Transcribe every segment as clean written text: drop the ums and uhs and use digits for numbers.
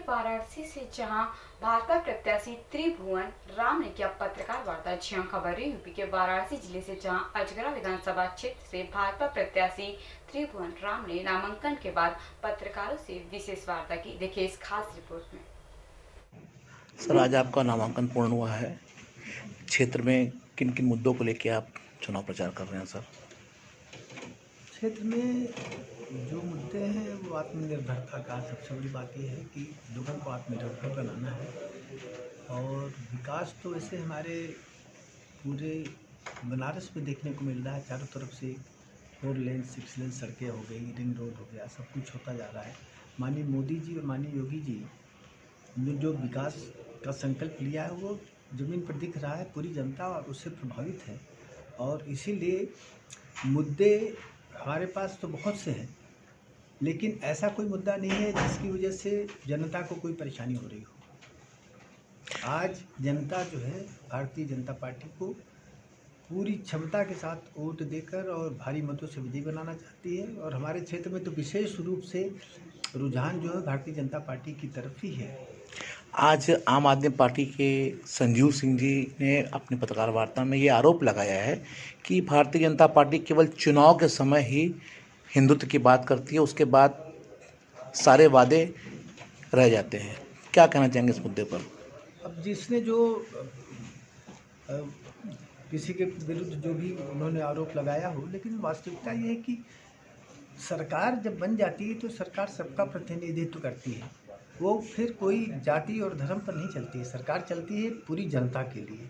वाराणसी से जहां भाजपा प्रत्याशी त्रिभुवन राम ने किया पत्रकार वार्ता। जी हां, खबर है यूपी के वाराणसी जिले से, जहां अजगरा विधानसभा क्षेत्र से भाजपा प्रत्याशी त्रिभुवन राम ने नामांकन के बाद पत्रकारों से विशेष वार्ता की। देखिए इस खास रिपोर्ट में। सर, आज आपका नामांकन पूर्ण हुआ है। क्षेत्र में किन किन मुद्दों को लेकर आप चुनाव प्रचार कर रहे हैं सर? क्षेत्र में जो मुद्दे हैं वो आत्मनिर्भरता का सबसे बड़ी बात यह है कि लोगों को आत्मनिर्भर बनाना है। और विकास तो ऐसे हमारे पूरे बनारस में देखने को मिल रहा है। चारों तरफ से 4 लेन 6 लेन सड़कें हो गई, रिंग रोड हो गया, सब कुछ होता जा रहा है। माननीय मोदी जी और माननीय योगी जी ने जो विकास का संकल्प लिया है वो ज़मीन पर दिख रहा है। पूरी जनता उससे प्रभावित है और इसीलिए मुद्दे हमारे पास तो बहुत से हैं, लेकिन ऐसा कोई मुद्दा नहीं है जिसकी वजह से जनता को कोई परेशानी हो रही हो। आज जनता जो है भारतीय जनता पार्टी को पूरी क्षमता के साथ वोट देकर और भारी मतों से विजयी बनाना चाहती है। और हमारे क्षेत्र में तो विशेष रूप से रुझान जो है भारतीय जनता पार्टी की तरफ ही है। आज आम आदमी पार्टी के संजीव सिंह जी ने अपनी पत्रकार वार्ता में ये आरोप लगाया है कि भारतीय जनता पार्टी केवल चुनाव के समय ही हिंदुत्व की बात करती है, उसके बाद सारे वादे रह जाते हैं। क्या कहना चाहेंगे इस मुद्दे पर? अब जिसने जो किसी के विरुद्ध जो भी उन्होंने आरोप लगाया हो, लेकिन वास्तविकता ये है कि सरकार जब बन जाती है तो सरकार सबका प्रतिनिधित्व करती है। वो फिर कोई जाति और धर्म पर नहीं चलती है, सरकार चलती है पूरी जनता के लिए।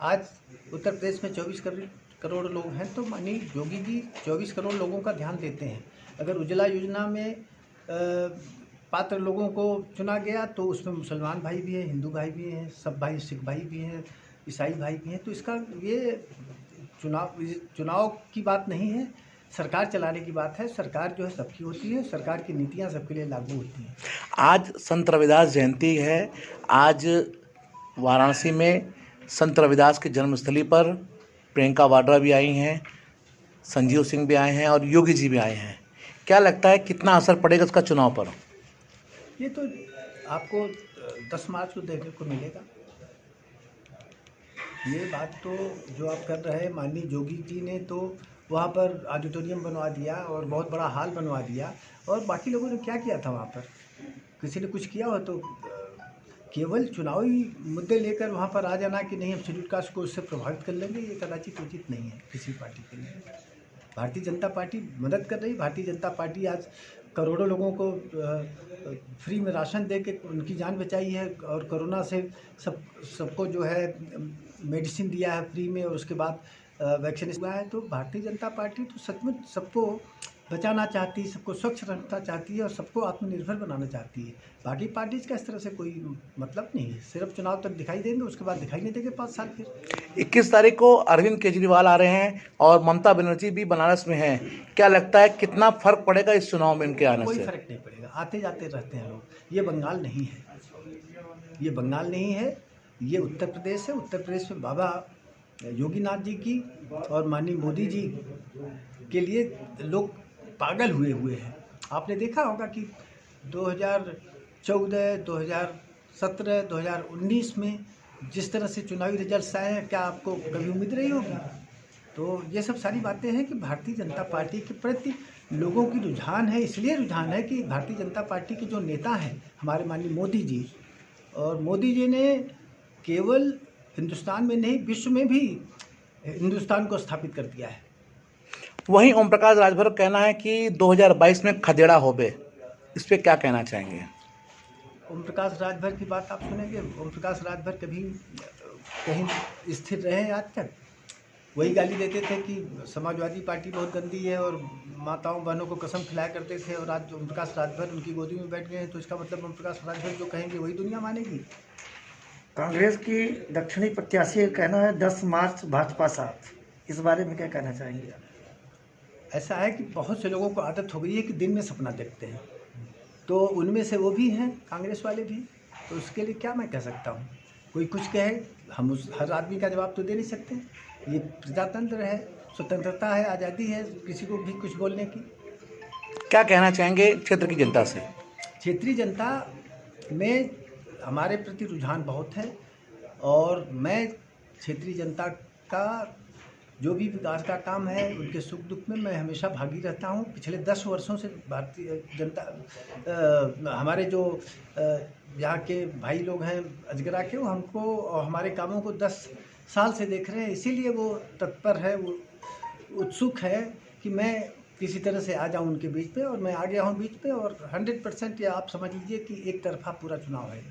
आज उत्तर प्रदेश में 24 करोड़ लोग हैं, तो माननीय योगी जी 24 करोड़ लोगों का ध्यान देते हैं। अगर उज्ज्वला योजना में पात्र लोगों को चुना गया तो उसमें मुसलमान भाई भी हैं, हिंदू भाई भी हैं, सब भाई, सिख भाई भी हैं, ईसाई भाई भी हैं। तो इसका ये चुनाव की बात नहीं है, सरकार चलाने की बात है। सरकार जो है सबकी होती है, सरकार की नीतियां सबके लिए लागू होती हैं। आज संत रविदास जयंती है। आज वाराणसी में संत रविदास की जन्मस्थली पर प्रियंका वाड्रा भी आई हैं, संजीव सिंह भी आए हैं और योगी जी भी आए हैं। क्या लगता है कितना असर पड़ेगा इसका चुनाव पर? ये तो आपको 10 मार्च को देखने को मिलेगा। ये बात तो जो आप कर रहे हैं, माननीय योगी जी ने तो वहाँ पर ऑडिटोरियम बनवा दिया और बहुत बड़ा हॉल बनवा दिया। और बाकी लोगों ने क्या किया था वहाँ पर? किसी ने कुछ किया हो तो केवल चुनावी मुद्दे लेकर वहाँ पर आ जाना कि नहीं हम शेड्यूल कास्ट को उससे प्रभावित कर लेंगे, ये कदाचित उचित नहीं है किसी पार्टी के लिए। भारतीय जनता पार्टी मदद कर रही। भारतीय जनता पार्टी आज करोड़ों लोगों को फ्री में राशन दे के उनकी जान बचाई है और कोरोना से सबको जो है मेडिसिन दिया है फ्री में, और उसके बाद वैक्सीन हुआ है। तो भारतीय जनता पार्टी तो सचमुच सबको बचाना चाहती है, सबको स्वच्छ रखना चाहती है और सबको आत्मनिर्भर बनाना चाहती है। बाकी पार्टीज का इस तरह से कोई मतलब नहीं है। सिर्फ चुनाव तक दिखाई देंगे, उसके बाद दिखाई नहीं देंगे 5 साल फिर। 21 तारीख को अरविंद केजरीवाल आ रहे हैं और ममता बनर्जी भी बनारस में हैं। क्या लगता है कितना फर्क पड़ेगा इस चुनाव में इनके आने से? कोई फर्क नहीं पड़ेगा, आते जाते रहते हैं लोग। ये बंगाल नहीं है, ये बंगाल नहीं है, ये उत्तर प्रदेश है। उत्तर प्रदेश में बाबा योगीनाथ जी की और माननीय मोदी जी के लिए लोग पागल हुए हैं। आपने देखा होगा कि 2014, 2017, 2019 में जिस तरह से चुनावी रिजल्ट्स आए हैं, क्या आपको कभी उम्मीद रही होगी? तो ये सब सारी बातें हैं कि भारतीय जनता पार्टी के प्रति लोगों की रुझान है। इसलिए रुझान है कि भारतीय जनता पार्टी के जो नेता हैं हमारे माननीय मोदी जी, और मोदी जी ने केवल हिंदुस्तान में नहीं विश्व में भी हिंदुस्तान को स्थापित कर दिया है। वहीं ओम प्रकाश राजभर का कहना है कि 2022 में खदेड़ा होबे। इस पर क्या कहना चाहेंगे? ओम प्रकाश राजभर की बात आप सुनेंगे? ओम प्रकाश राजभर कभी कहीं स्थिर रहे हैं आज तक? वही गाली देते थे कि समाजवादी पार्टी बहुत गंदी है और माताओं बहनों को कसम खिलाया करते थे, और आज ओम प्रकाश राजभर उनकी गोदी में बैठ गए हैं। तो इसका मतलब ओम प्रकाश राजभर जो कहेंगे वही दुनिया मानेगी। कांग्रेस की दक्षिणी प्रत्याशी का कहना है 10 मार्च भाजपा साथ। इस बारे में क्या कहना चाहेंगे? ऐसा है कि बहुत से लोगों को आदत हो गई है कि दिन में सपना देखते हैं, तो उनमें से वो भी हैं, कांग्रेस वाले भी। तो उसके लिए क्या मैं कह सकता हूँ? कोई कुछ कहे, हम हर आदमी का जवाब तो दे नहीं सकते। ये प्रजातंत्र है, स्वतंत्रता है, आज़ादी है किसी को भी कुछ बोलने की। क्या कहना चाहेंगे क्षेत्र की जनता से? क्षेत्रीय जनता में हमारे प्रति रुझान बहुत है और मैं क्षेत्रीय जनता का जो भी विकास का काम है उनके सुख दुख में मैं हमेशा भागी रहता हूँ। पिछले 10 वर्षों से भारतीय जनता हमारे जो यहाँ के भाई लोग हैं अजगरा के, वो हमको और हमारे कामों को 10 साल से देख रहे हैं, इसीलिए वो तत्पर है, वो उत्सुक है कि मैं किसी तरह से आ जाऊं उनके बीच पे, और मैं आ गया हूं बीच पे और 100% ये आप समझ लीजिए कि एक तरफा पूरा चुनाव है।